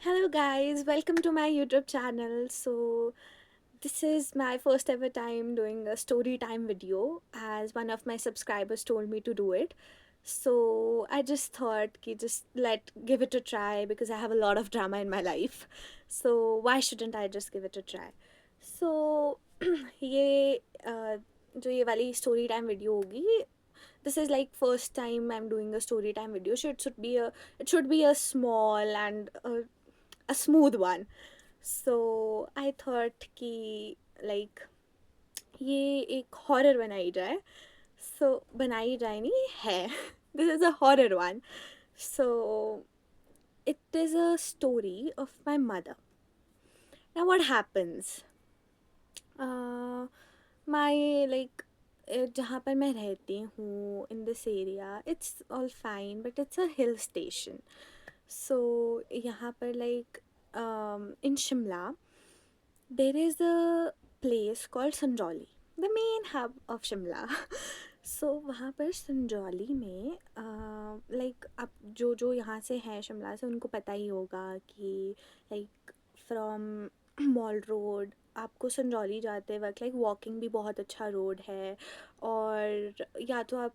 Hello, guys, welcome to my YouTube channel. So, this is my first ever time doing a story time video as one of my subscribers told me to do it. So, I just thought कि just give it a try because I have a lot of drama in my life. So, why shouldn't I just give it a try? So, ये जो ये वाली story time video होगी, this is like first time I'm doing a story time video, so it should be a small and a smooth one. So I thought कि like ये एक horror बनाई जाए. So बनाई जाए नहीं है. This is a horror one. So it is a story of my mother. Now what happens? Uh, my like जहाँ पर मैं रहती हूँ in this area, it's all fine, but it's a hill station. So यहाँ पर like in Shimla there is a place called Sanjoli, the main hub of Shimla. So वहाँ पर संजौली में लाइक अब जो जो यहाँ से हैं शिमला से उनको पता ही होगा कि लाइक फ्रॉम मॉल रोड आपको संजौली जाते वक्त लाइक वॉकिंग भी बहुत अच्छा रोड है. और या तो आप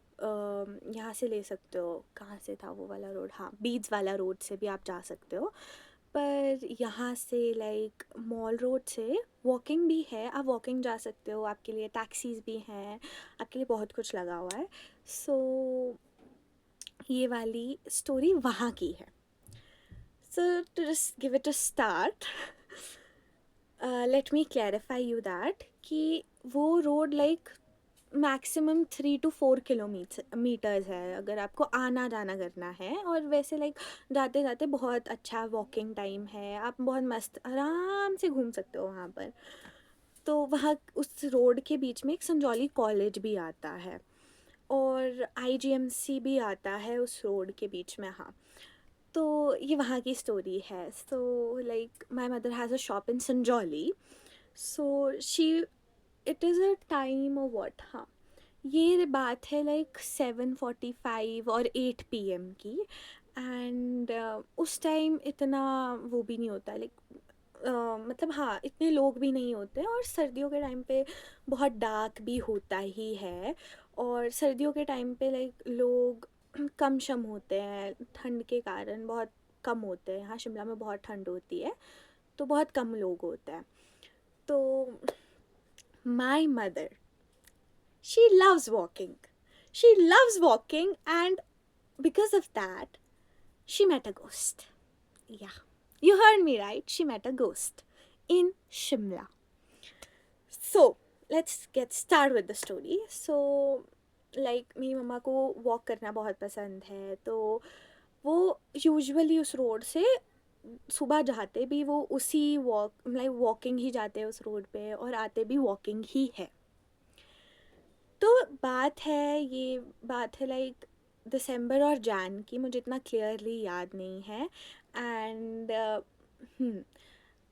यहाँ से ले सकते हो, कहाँ से था वो वाला रोड, हाँ बीड्स वाला रोड से भी आप जा सकते हो. पर यहाँ से लाइक मॉल रोड से वॉकिंग भी है, आप वॉकिंग जा सकते हो, आपके लिए टैक्सीज भी हैं, आपके लिए बहुत कुछ लगा हुआ है. सो ये वाली स्टोरी वहाँ की है. So to just give it a start, let me clarify you that कि वो road like maximum 3 to 4 kilometres है अगर आपको आना जाना करना है. और वैसे लाइक जाते जाते बहुत अच्छा वॉकिंग टाइम है, आप बहुत मस्त आराम से घूम सकते हो वहाँ पर. तो वहाँ उस रोड के बीच में एक संजौली कॉलेज भी आता है और आईजीएमसी भी आता है उस रोड के बीच में. हाँ, तो ये वहाँ की स्टोरी है. So like my mother has a shop in Sanjauli. So she it is a time और वॉट, हाँ ये बात है लाइक 7:45 और 8 PM की. एंड उस टाइम इतना वो भी नहीं होता लाइक मतलब हाँ इतने लोग भी नहीं होते और सर्दियों के टाइम पे बहुत डार्क भी होता ही है. और सर्दियों के टाइम पे लाइक लोग कम शम होते हैं, ठंड के कारण बहुत कम होते हैं. यहाँ शिमला में बहुत ठंड होती है तो बहुत कम लोग होते हैं. तो my mother, she loves walking. She loves walking, and because of that, she met a ghost. Yeah, you heard me right. She met a ghost in Shimla. So, let's get started with the story. So, like मेरी मम्मा को walk करना बहुत पसंद है, तो वो usually उस road से सुबह जाते भी वो उसी वॉक लाइक वॉकिंग ही जाते हैं उस रोड पे और आते भी वॉकिंग ही है. तो बात है लाइक दिसंबर और जैन की, मुझे इतना क्लियरली याद नहीं है. एंड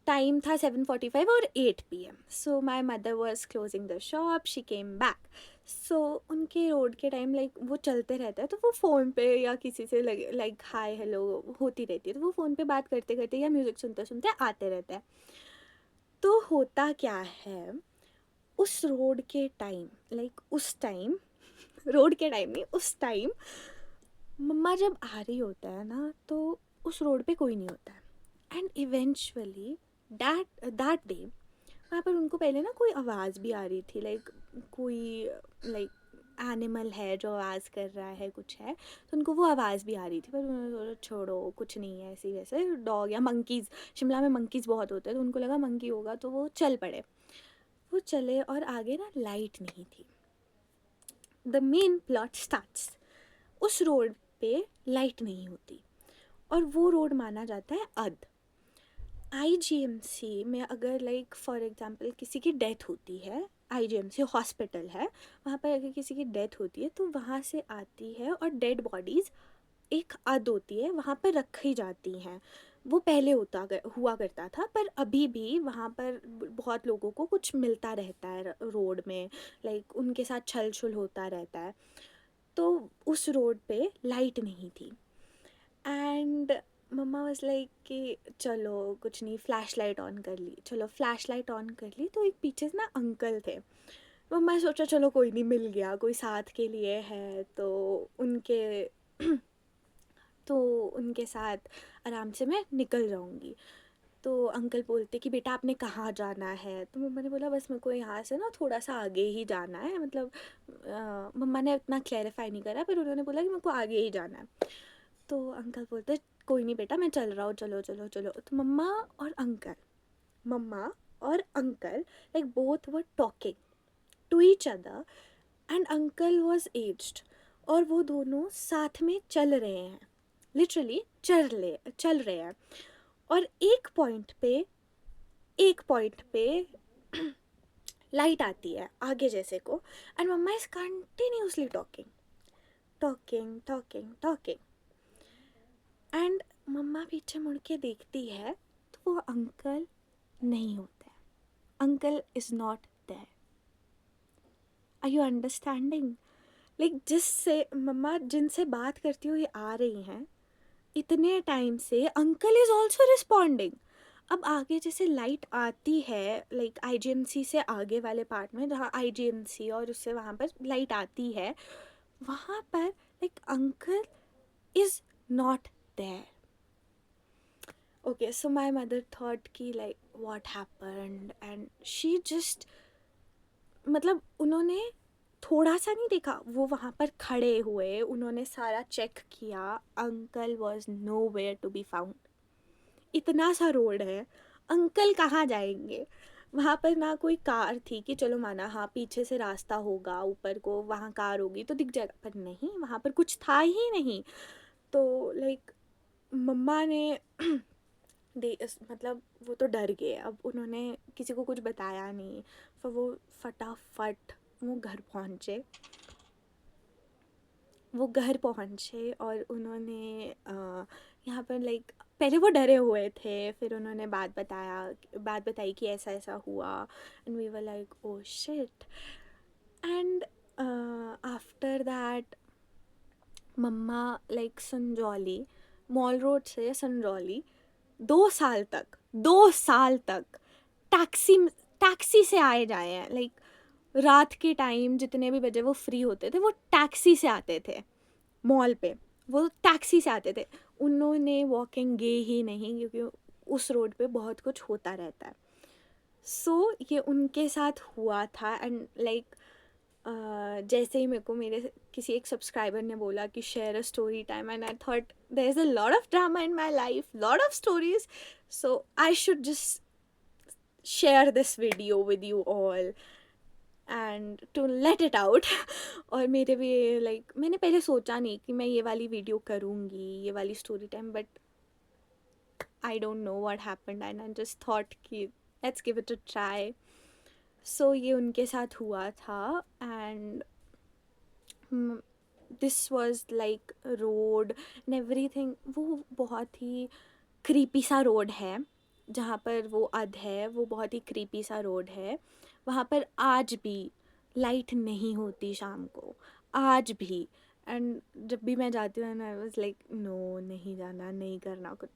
टाइम था 7:45 और 8 PM. So my mother was closing the shop, she came back. So उनके रोड के टाइम लाइक वो चलते रहता है तो वो फ़ोन पे या किसी से लाइक हाय हेलो होती रहती है. तो वो फ़ोन पे बात करते करते या म्यूज़िक सुनते सुनते आते रहते हैं. तो होता क्या है, उस रोड के टाइम लाइक उस टाइम रोड के टाइम नहीं उस टाइम मम्मा जब आ रही होता है ना तो उस रोड पे कोई नहीं होता है. And eventually that that day वहाँ पर उनको पहले ना कोई आवाज़ भी आ रही थी लाइक कोई लाइक एनिमल है जो आवाज़ कर रहा है कुछ है. तो उनको वो आवाज़ भी आ रही थी पर उन्होंने सोचा छोड़ो कुछ नहीं है, ऐसे ही वैसे डॉग या मंकीज़, शिमला में मंकीज़ बहुत होते हैं तो उनको लगा मंकी होगा तो वो चल पड़े. वो चले और आगे ना लाइट नहीं थी. The main plot starts. उस रोड पे लाइट नहीं होती और वो रोड माना जाता है अध. आईजीएमसी में अगर लाइक फॉर एग्जांपल किसी की डेथ होती है, आईजीएमसी हॉस्पिटल है, वहाँ पर अगर किसी की डेथ होती है तो वहाँ से आती है और डेड बॉडीज़ एक अध होती है वहाँ पर रखी जाती हैं. वो पहले हुआ करता था पर अभी भी वहाँ पर बहुत लोगों को कुछ मिलता रहता है रोड में, लाइक उनके साथ छल छुल होता रहता है. तो उस रोड पे लाइट नहीं थी. एंड मम्मा वाज लाइक कि चलो कुछ नहीं, फ्लैश लाइट ऑन कर ली, चलो फ्लैश लाइट ऑन कर ली, तो एक पीछे से ना अंकल थे। मम्मा ने सोचा चलो कोई नहीं, मिल गया कोई साथ के लिए है, उनके तो उनके साथ आराम से मैं निकल जाऊंगी। तो अंकल बोलते कि बेटा आपने कहाँ जाना है, तो मम्मा ने बोला बस मेरे को यहाँ से ना थोड़ा सा आगे ही जाना है, मतलब मम्मा ने उतना क्लैरिफाई नहीं करा, पर उन्होंने बोला कि मेरे को आगे ही जाना है। तो अंकल बोलते कोई नहीं बेटा मैं चल रहा हूँ, चलो चलो चलो। तो मम्मा और uncle like both were talking to each other, and uncle was aged, और वो दोनों साथ में चल रहे हैं, लिटरली चल रहे हैं। और एक पॉइंट पे लाइट आती है आगे जैसे को, and mamma is continuously talking talking talking talking, and mamma पीछे मुड़ के देखती है तो वो अंकल नहीं होते हैं, uncle is not there. Are you understanding? Like जिससे मम्मा जिनसे बात करती हुई आ रही हैं इतने टाइम से, अंकल इज ऑल्सो रिस्पॉन्डिंग। अब आगे जैसे लाइट आती है, लाइक आईजीएमसी से आगे वाले पार्ट में जहाँ आईजीएमसी और उससे वहाँ पर लाइट आती है, वहाँ पर like uncle is not there. Okay, so my mother thought कि like what happened, and she just, मतलब उन्होंने थोड़ा सा नहीं देखा, वो वहाँ पर खड़े हुए, उन्होंने सारा चेक किया, uncle was nowhere to be found. इतना सा रोड है, अंकल कहाँ जाएंगे? वहाँ पर ना कोई कार थी कि चलो माना हाँ पीछे से रास्ता होगा ऊपर को, वहाँ कार होगी तो दिख जाएगा, पर नहीं, वहाँ पर कुछ था ही नहीं। तो लाइक मम्मा ने मतलब वो तो डर गए, अब उन्होंने किसी को कुछ बताया नहीं, फिर वो फटाफट वो घर पहुँचे और उन्होंने यहाँ पर लाइक पहले वो डरे हुए थे, फिर उन्होंने बात बताई कि ऐसा ऐसा हुआ, and we were like oh shit. And after that mama like Sanjauli, mall road से संजौली 2 साल तक टैक्सी टैक्सी से आए जाए हैं। लाइक रात के टाइम जितने भी बजे वो फ्री होते थे वो टैक्सी से आते थे मॉल पे, वो टैक्सी से आते थे। उन्होंने वॉकिंग गए ही नहीं क्योंकि उस रोड पे बहुत कुछ होता रहता है। सो ये उनके साथ हुआ था, एंड लाइक जैसे ही मेरे को मेरे किसी एक सब्सक्राइबर ने बोला कि share a story time, and I thought there is a lot of drama in my life, lot of stories, so I should just share this video with you all and to let it out. और मेरे भी like मैंने पहले सोचा नहीं कि मैं ये वाली वीडियो करूँगी, ये वाली story time, but I don't know what happened, and I just thought कि let's give it a try. So ये उनके साथ हुआ था, and this was like road and everything, वो बहुत ही क्रीपी सा रोड है जहाँ पर वो अध है, वो बहुत ही क्रीपी सा रोड है। वहाँ पर आज भी लाइट नहीं होती शाम को, आज भी। एंड जब भी मैं जाती हूँ and I was like no, नहीं जाना, नहीं करना कुछ।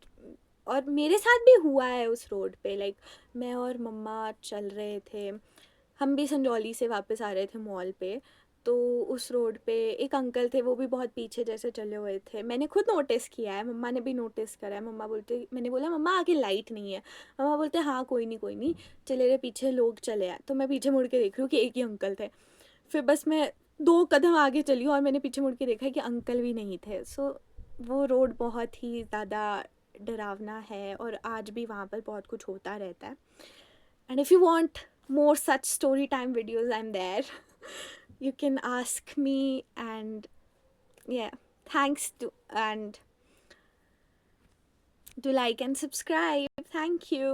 और मेरे साथ भी हुआ है उस रोड पे, लाइक मैं और मम्मा चल रहे थे, हम भी संजौली से वापस आ रहे थे मॉल पे, तो उस रोड पे एक अंकल थे, वो भी बहुत पीछे जैसे चले हुए थे। मैंने खुद नोटिस किया है, मम्मा ने भी नोटिस करा है। मैंने बोला मम्मा आगे लाइट नहीं है, मम्मा बोलते हाँ कोई नहीं कोई नहीं, चले रहे पीछे लोग चले आए। तो मैं पीछे मुड़ के देख रही हूँ कि एक ही अंकल थे। फिर बस मैं 2 कदम आगे चली हूँ और मैंने पीछे मुड़ के देखा कि अंकल भी नहीं थे। सो वो रोड बहुत ही ज़्यादा डरावना है और आज भी वहाँ पर बहुत कुछ होता रहता है। And if you want more such story time videos, I'm there. You can ask me, and yeah, thanks to, and do like and subscribe. Thank you.